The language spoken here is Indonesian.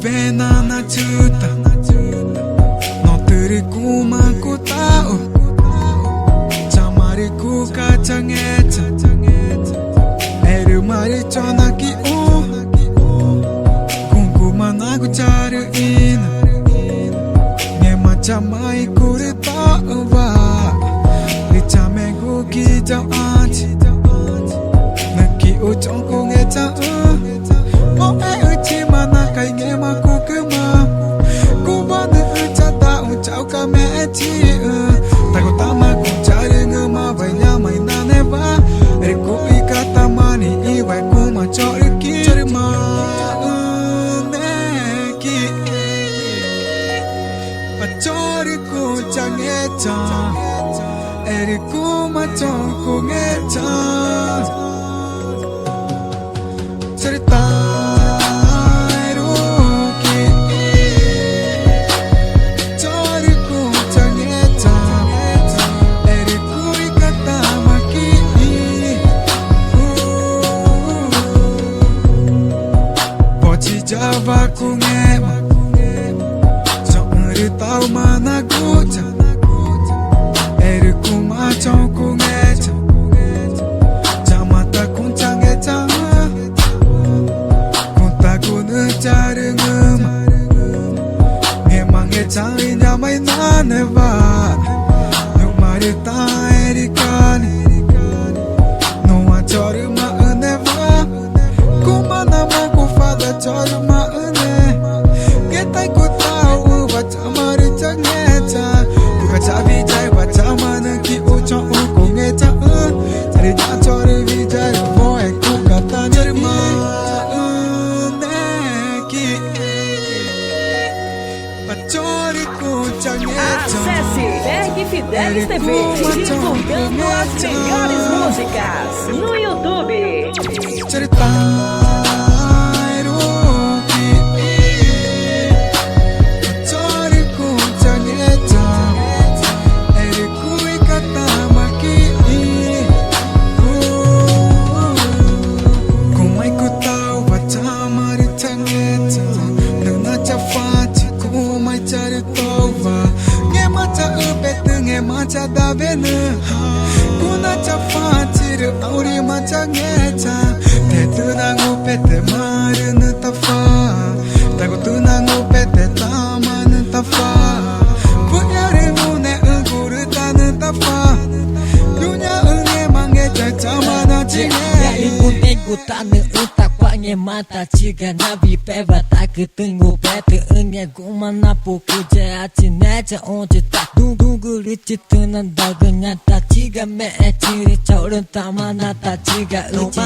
Venana juta no diriku maku tahu camariku kacang eca eru mari conaki kungkuman aku cariin nge macam mai kuri tawa licamegu kijau aci neki ucongku ngeca oh uci mana kai nge maku kema kubana uca ta ucau kame eci taku tama ku cari ngema banyak mainan eva riku ikata mani iwai ku maco riki cari neki pacoriku cangeca eriku maco ku ngeca cerita Java ku ngema Songri tau mana guca Eri ku macong ku ngeca Jamata kuncang ngeca Kunta ku necari ngema Ngema ngeca inyamai naneva Numari ta eri kani Nua chori ma eneva Kumana ma ku fada chori ma ene Getai ku tahu baca mari cangeca Buka cabi jai baca mana ki ucong uku ngeca Cari chori vijay boy ku kata cari ma neki Pacori ku cangeca Acesse BERGFIDELISTV, divulgando as melhores músicas no YouTube. Cerita maca da bene kuna chafati re auri maca ngeca te tunangu pete marine tafa tago tunangu pete taman tafa punyare mune nguru tan tafa dunya ene mangeca chamana chinge ya ikut ikutan utak pange mata ciga nabi peva tak ketenggu pete enye gumana puku jaci neca once tak dungu licitunan dagenya tak ciga me ciri cauren tamana tak ciga uci